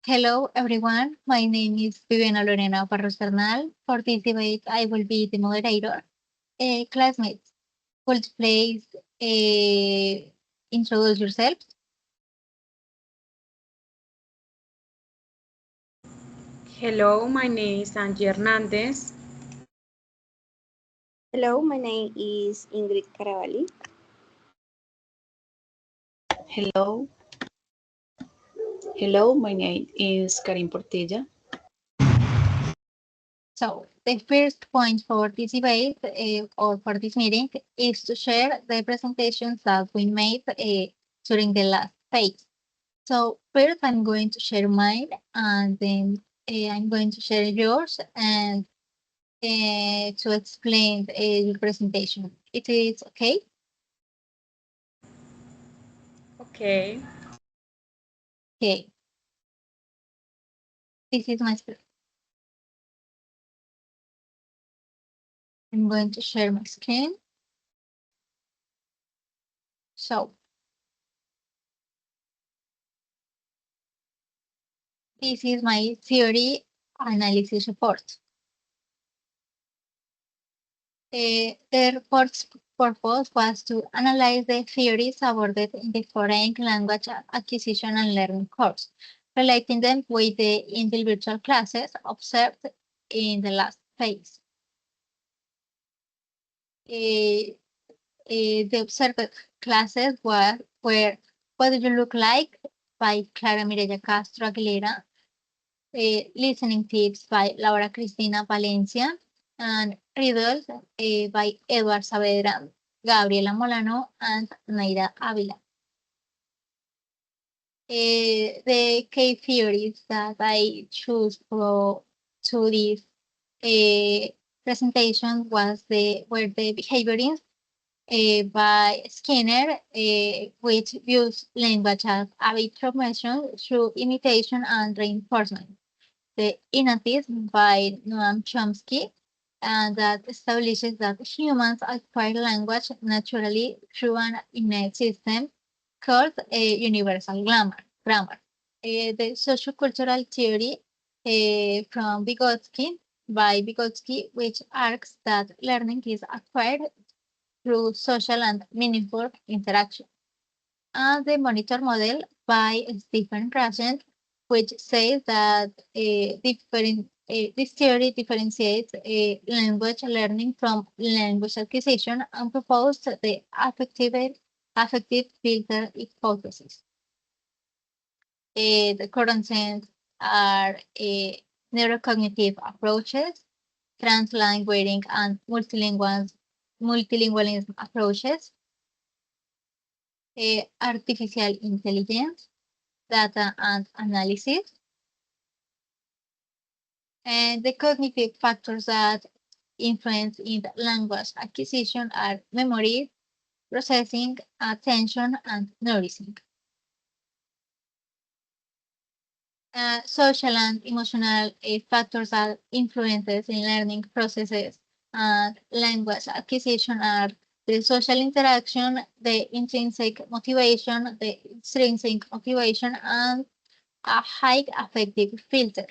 Hello, everyone. My name is Viviana Lorena Barros Bernal. For this debate, I will be the moderator. Classmates, could you please introduce yourself? Hello, my name is Angie Hernandez. Hello, my name is Ingrid Caravalli. Hello. Hello, my name is Karin Portilla. So, the first point for this debate or for this meeting is to share the presentations that we made during the last phase. So, first, I'm going to share mine, and then I'm going to share yours, and to explain your presentation. It is okay? Okay. Okay. This is my screen. I'm going to share my screen. So, this is my theory analysis report. The report's purpose was to analyze the theories awarded in the foreign language acquisition and learning course, relating them with the individual classes observed in the last phase. The observed classes were What Do You Look Like by Clara Mireya Castro Aguilera, Listening Tips by Laura Cristina Valencia, and Riddles by Edward Saavedra, Gabriela Molano, and Naira Avila. The key theories that I choose to this presentation were the behaviorism by Skinner, which views language as habit formation through imitation and reinforcement. The innatism by Noam Chomsky, and that establishes that humans acquire language naturally through an innate system called a universal grammar. The sociocultural theory from Vygotsky, which argues that learning is acquired through social and meaningful interaction. And the monitor model by Stephen Krashen, which says that this theory differentiates language learning from language acquisition and proposed the affective filter hypothesis. The current sense are neurocognitive approaches, translanguaging and multilingualism approaches, artificial intelligence, data and analysis, and the cognitive factors that influence in the language acquisition are memory, processing, attention, and noticing. Social and emotional factors that influences in learning processes and language acquisition are the social interaction, the intrinsic motivation, the extrinsic motivation, and a high affective filter.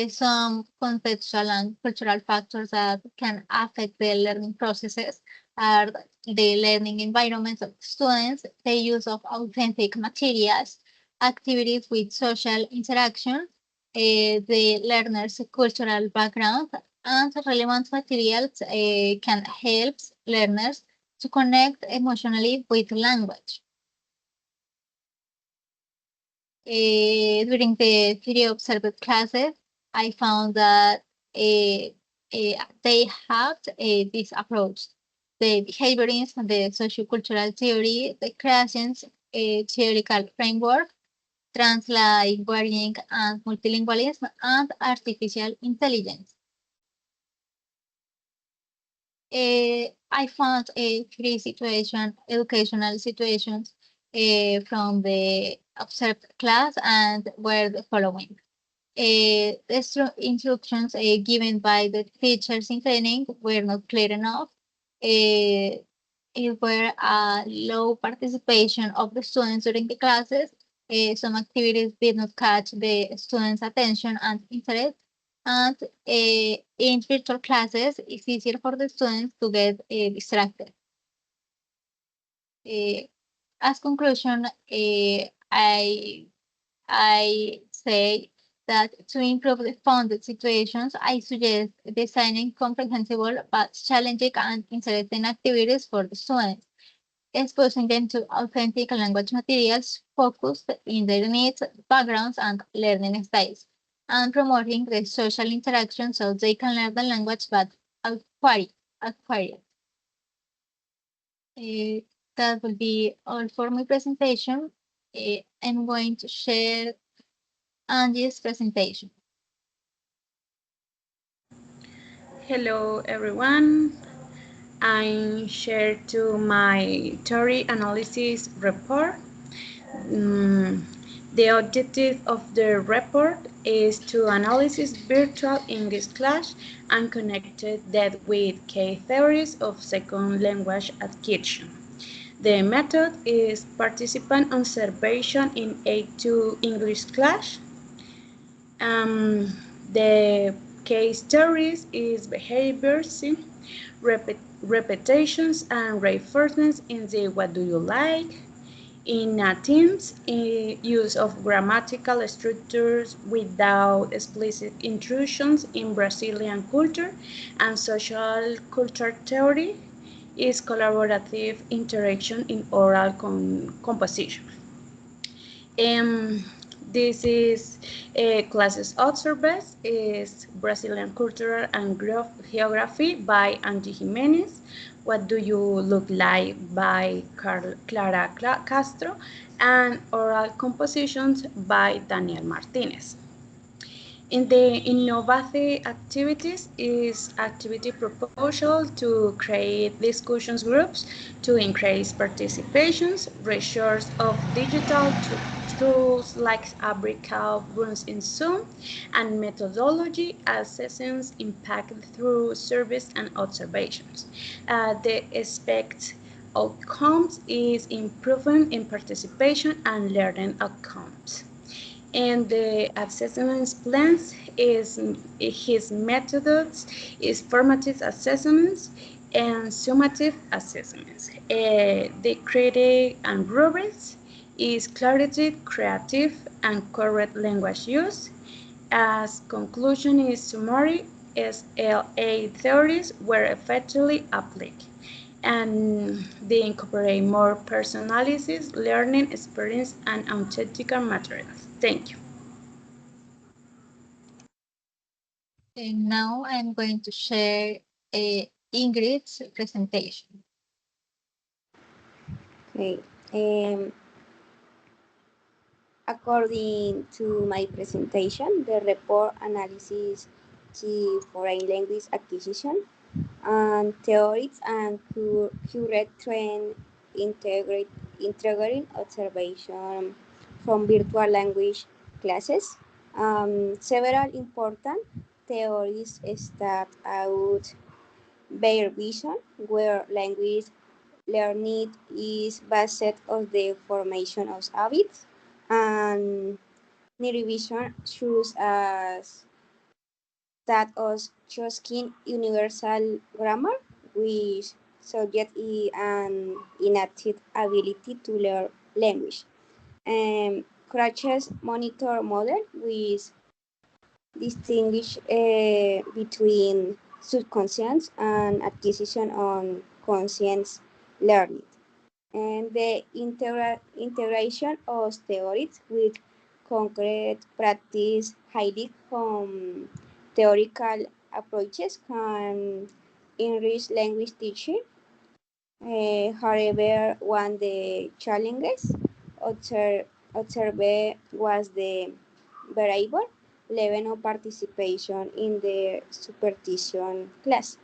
Some contextual and cultural factors that can affect the learning processes are the learning environments of students, the use of authentic materials, activities with social interaction, the learner's cultural background, and relevant materials can help learners to connect emotionally with language. During the three observed classes, I found that they have this approach. The behaviorism, the sociocultural theory, the Krashen's theoretical framework, translinguaging and multilingualism, and artificial intelligence. I found three educational situations from the observed class and were the following. The instructions given by the teachers in training were not clear enough. it were a low participation of the students during the classes. Some activities did not catch the students' attention and interest. And in virtual classes, it's easier for the students to get distracted. As conclusion, I say that to improve the funded situations, I suggest designing comprehensible but challenging and interesting activities for the students, exposing them to authentic language materials focused in their needs, backgrounds, and learning styles, and promoting the social interaction so they can learn the language but acquire it. Uh, that will be all for my presentation. I'm going to share Angie's presentation. Hello everyone. I share to my theory analysis report. Mm, the objective of the report is to analyze virtual English class and connect that with key theories of second language acquisition. The method is participant observation in A2 English class. The case stories is behaviors, repetitions and reinforcements in the what do you like, in teams, use of grammatical structures without explicit intrusions in Brazilian culture and social culture theory is collaborative interaction in oral composition. Um, this is classes observed is Brazilian culture and geography by Angie Jimenez. What do you look like by Clara Castro, and oral compositions by Daniel Martinez. In the innovative activities is activity proposal to create discussions groups to increase participations, research of digital tools like breakout rooms in Zoom, and methodology assessments impact through surveys and observations. The expect outcomes is improvement in participation and learning outcomes. And the assessment plans is his methods is formative assessments and summative assessments. The critic and rubrics is clarity, creative, and correct language use. As conclusion is summary, SLA theories were effectively applied and they incorporate more personalized learning experience and authentic materials. Thank you. And now I'm going to share Ingrid's presentation. Okay. According to my presentation, the report analyzes key foreign language acquisition and theories and current trend integrating observation from virtual language classes. Several important theories start out bare vision, where language learning is based on the formation of habits, and Nerivision shows us that us choosing universal grammar, which subject an innate ability to learn language. Crutch's monitor model, which distinguish between subconscious and acquisition on conscious learning, and the integration of theories with concrete practice highlight from theoretical approaches can enrich language teaching. However, one of the challenges observed was the variable level of participation in the superstition class,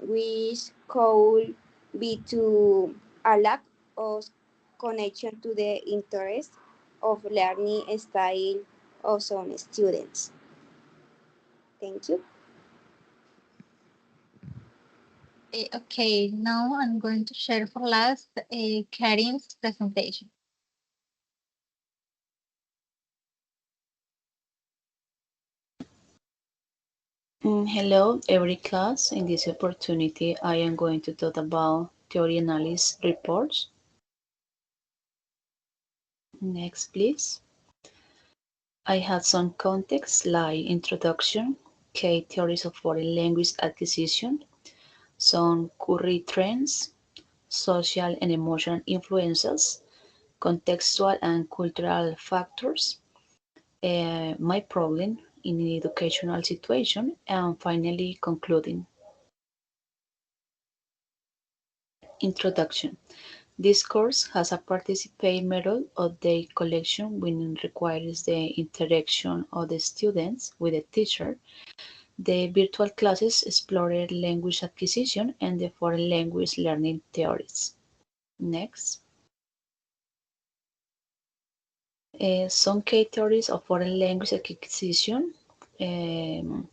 which could be to a lack of connection to the interest of learning style of some students. Thank you. Okay, now I'm going to share for last Karim's presentation. Hello, every class. In this opportunity, I am going to talk about theory analysis reports. Next, please. I had some context like introduction, key theories of foreign language acquisition, some current trends, social and emotional influences, contextual and cultural factors, my problem in an educational situation, and finally concluding. Introduction. This course has a participate method of the collection which requires the interaction of the students with the teacher. The virtual classes explore language acquisition and the foreign language learning theories. Next. Some key theories of foreign language acquisition um,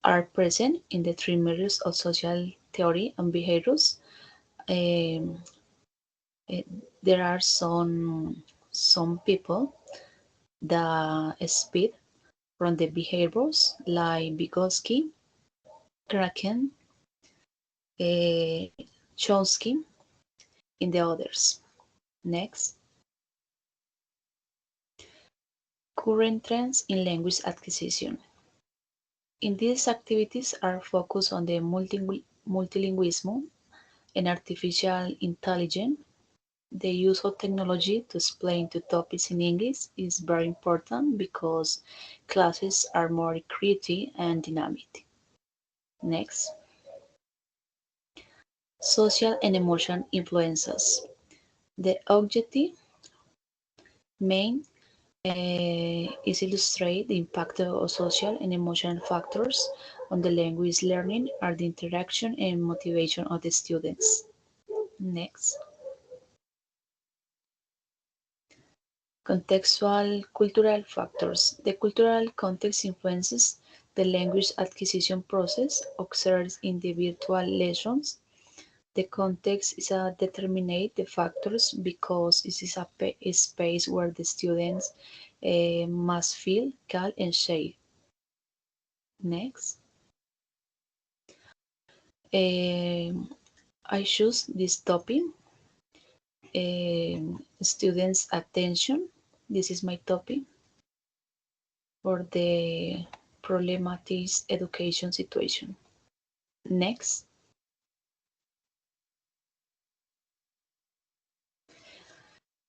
are present in the three measures of social theory and behaviors. Um, eh, there are some people that speak from the behaviors like Vygotsky, Kraken, uh, Chomsky, and the others. Next, current trends in language acquisition. In these activities are focused on the multilingualism and artificial intelligence. The use of technology to explain the topics in English is very important because classes are more creative and dynamic. Next, social and emotional influences. The objective main is illustrate the impact of social and emotional factors on the language learning are the interaction and motivation of the students. Next, contextual cultural factors. The cultural context influences the language acquisition process observed in the virtual lessons. The context is a determinate the factors because it is a space where the students must feel, calm, and safe. Next, I choose this topic, students' attention. This is my topic for the problematic education situation. Next,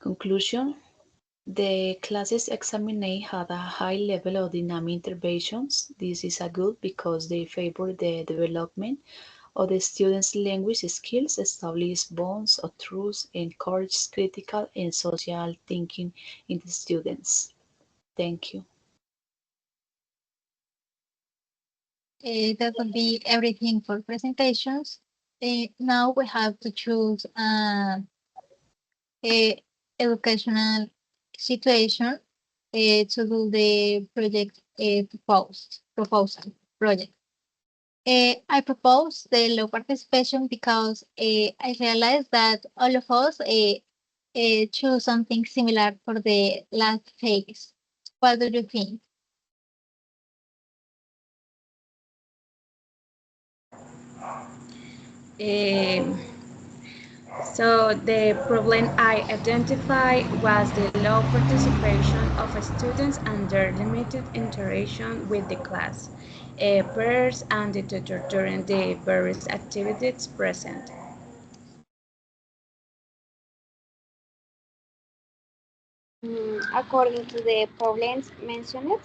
conclusion. The classes examined had a high level of dynamic interventions. This is a good because they favor the development of the students' language skills, establish bonds of trust, encourage critical and social thinking in the students. Thank you. That would be everything for presentations. Now we have to choose a educational situation to do the project proposal project. I propose the low participation because I realized that all of us choose something similar for the last phase. What do you think? Um, so the problem I identified was the low participation of students and their limited interaction with the class, peers, and the tutor during the various activities present. According to the problems mentioned,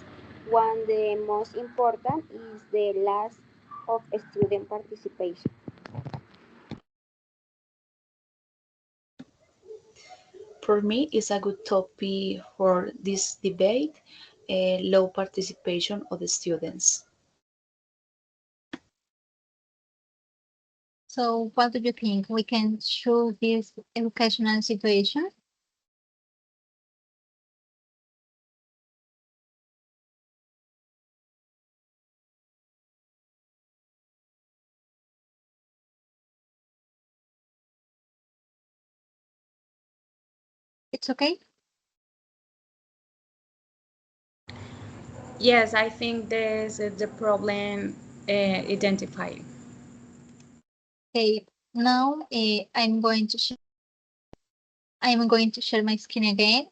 one the most important is the loss of student participation. For me, it's a good topic for this debate, low participation of the students. So what do you think? We can choose this educational situation? It's okay? Yes, I think this is the problem identified. Okay. Now I'm going to share my screen again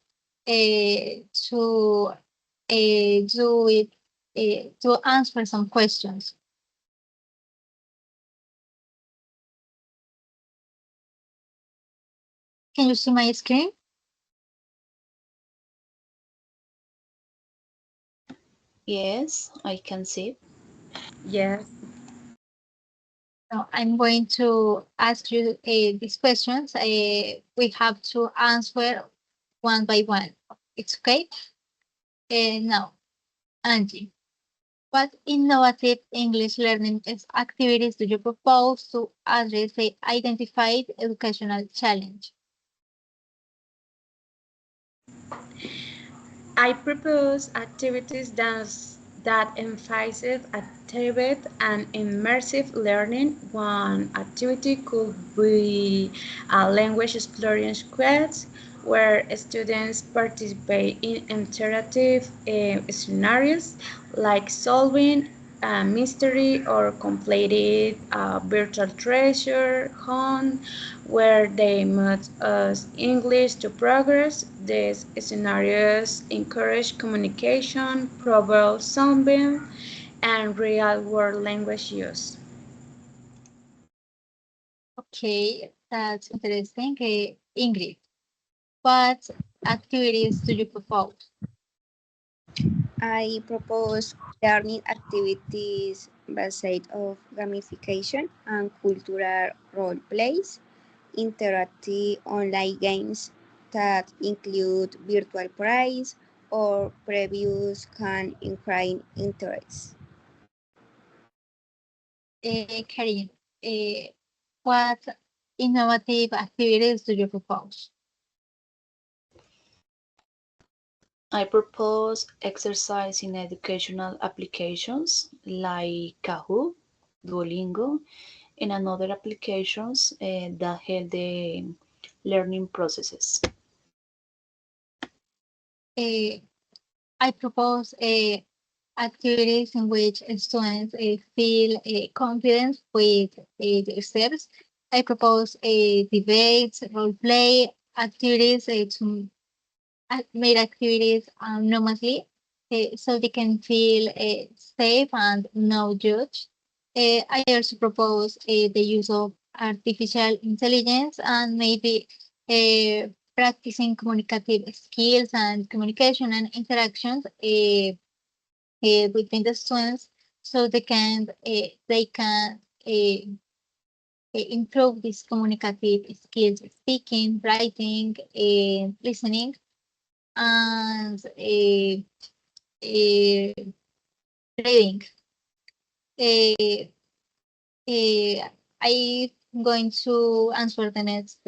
to do it to answer some questions. Can you see my screen? Yes, I can see. Yes. Now I'm going to ask you these questions. We have to answer one by one. It's okay? Now, Angie, what innovative English learning activities do you propose to address the identified educational challenge? I propose activities that emphasize active and immersive learning. One activity could be a language exploration quiz where students participate in interactive scenarios like solving a mystery or completed a virtual treasure hunt where they must use English to progress. These scenarios encourage communication, problem solving, and real world language use. Okay, that's interesting. Ingrid, what activities do you propose? I propose learning activities based of gamification and cultural role plays, interactive online games that include virtual prize or previews can increase interest. Karin, what innovative activities do you propose? I propose exercise in educational applications like Kahoot, Duolingo, and other applications that help the learning processes. Uh, I propose activities in which students feel confident with their steps. I propose debates, role play activities to make activities anonymously so they can feel safe and no judged. I also propose the use of artificial intelligence and maybe practicing communicative skills and communication and interactions between the students so they can improve these communicative skills, speaking, writing, listening, and reading. Uh, I'm going to answer the next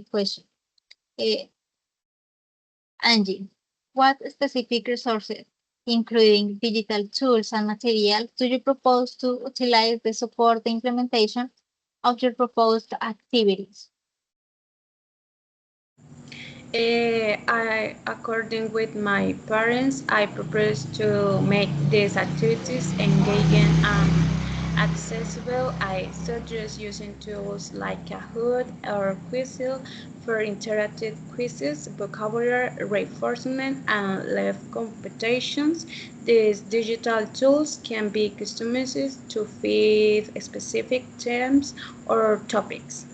question. Uh, Angie, what specific resources, including digital tools and materials, do you propose to utilize to support the implementation of your proposed activities? According with my parents, I propose to make these activities engaging and accessible. I suggest using tools like Kahoot or Quizlet for interactive quizzes, vocabulary reinforcement, and live competitions. These digital tools can be customized to fit specific themes or topics.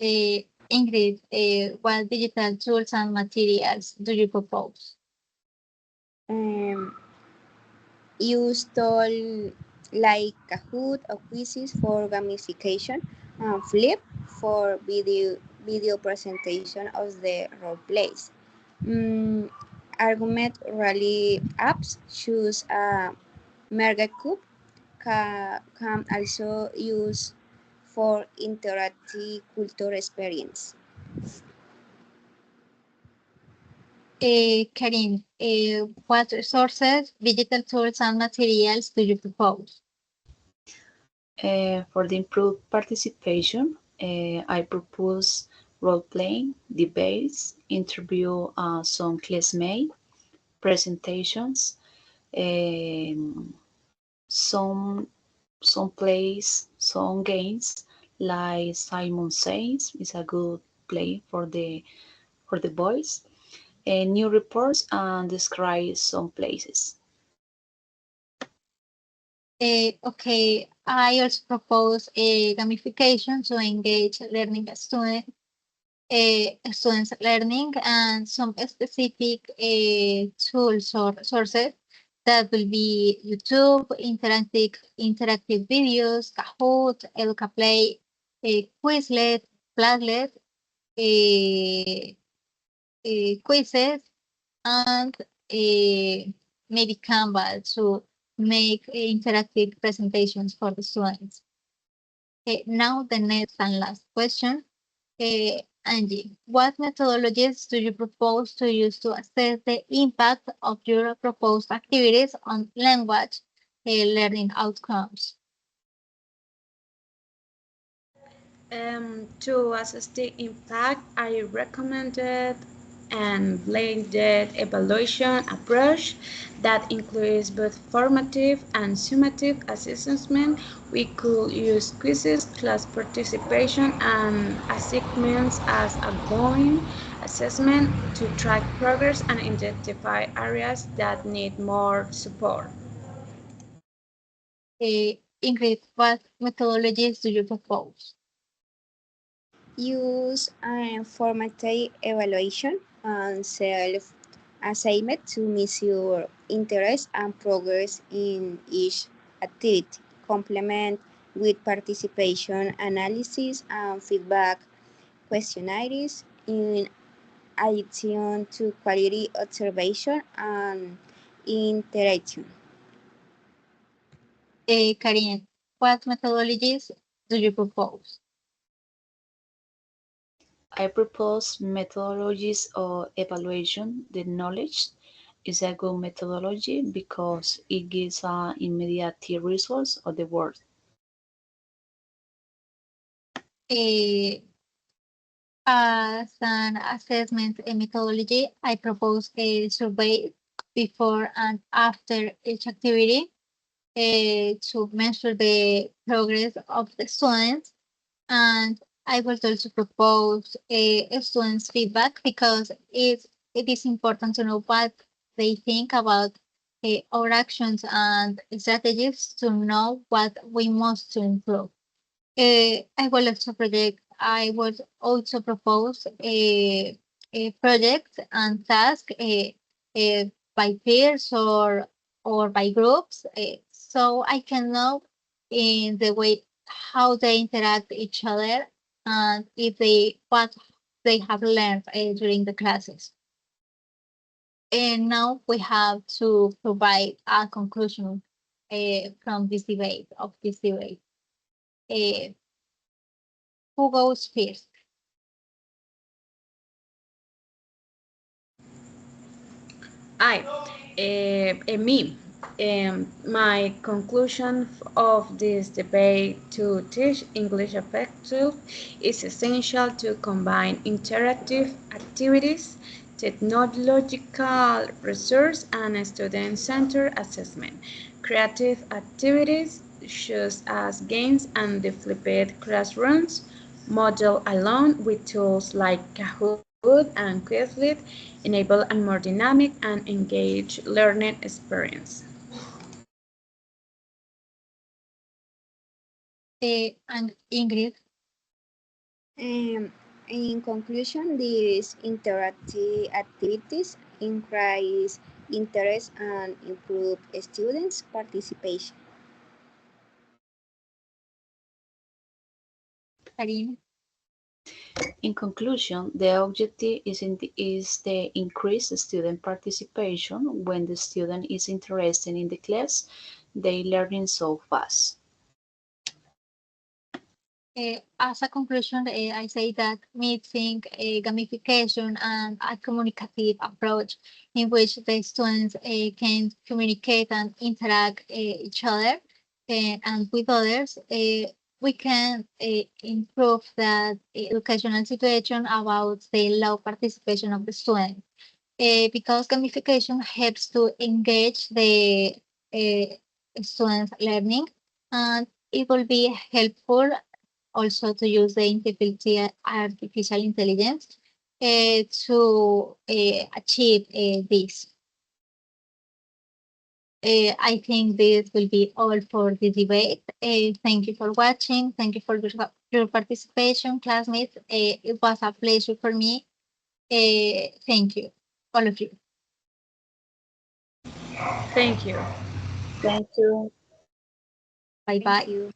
Uh, Ingrid, what digital tools and materials do you propose? Um, Use tools like Kahoot or Quizzes for gamification and Flip for video presentation of the role plays. Mm, Argument Rally apps choose a Merge Cube can also use for interactive culture experience. Karim, what resources, digital tools, and materials do you propose? For the improved participation, I propose role-playing, debates, interview some classmates, presentations, um, some some plays, some games like Simon Says is a good play for the boys. New reports and describe some places. Okay, I also propose a gamification to engage learning students learning and some specific tools or sources that will be YouTube, interactive videos, Kahoot, EducaPlay, Quizlet, Padlet, uh, quizzes, and maybe Canva to make interactive presentations for the students. Now the next and last question. Angie, what methodologies do you propose to use to assess the impact of your proposed activities on language learning outcomes? To assess the impact, I recommended and blended evaluation approach that includes both formative and summative assessment. We could use quizzes, class participation, and assignments as ongoing assessment to track progress and identify areas that need more support. Ingrid, what methodologies do you propose? Use formative evaluation and self assignment to measure interest and progress in each activity. Complement with participation analysis and feedback questionnaires in addition to quality observation and interaction. Karine, what methodologies do you propose? I propose methodologies of evaluation. The knowledge is a good methodology because it gives immediate results of the work. Uh, as an assessment methodology, I propose a survey before and after each activity to measure the progress of the students. And I would also propose a students' feedback because it is important to know what they think about our actions and strategies to know what we must to improve. I would also propose a project and task by peers or by groups, so I can know in the way how they interact each other and if they what they have learned during the classes. And now we have to provide a conclusion from this debate of this debate. Uh, who goes first? I, me. My conclusion of this debate to teach English effective is essential to combine interactive activities, technological resource, and student-centered assessment. Creative activities, such as games and the flipped classrooms, model alone with tools like Kahoot and Quizlet enable a more dynamic and engaged learning experience. And Ingrid, In conclusion, these interactive activities increase interest and improve students' participation. Karine, In conclusion, the objective is the increased student participation. When the student is interested in the class, they learning so fast. as a conclusion, I say that mixing gamification and a communicative approach in which the students can communicate and interact each other and with others we can improve that educational situation about the low participation of the student. Because gamification helps to engage the students' learning, and it will be helpful also to use the artificial intelligence to achieve this. I think this will be all for the debate. Thank you for watching. Thank you for your participation, classmates. It was a pleasure for me. Thank you, all of you. Thank you. Thank you. Bye Thank bye. you.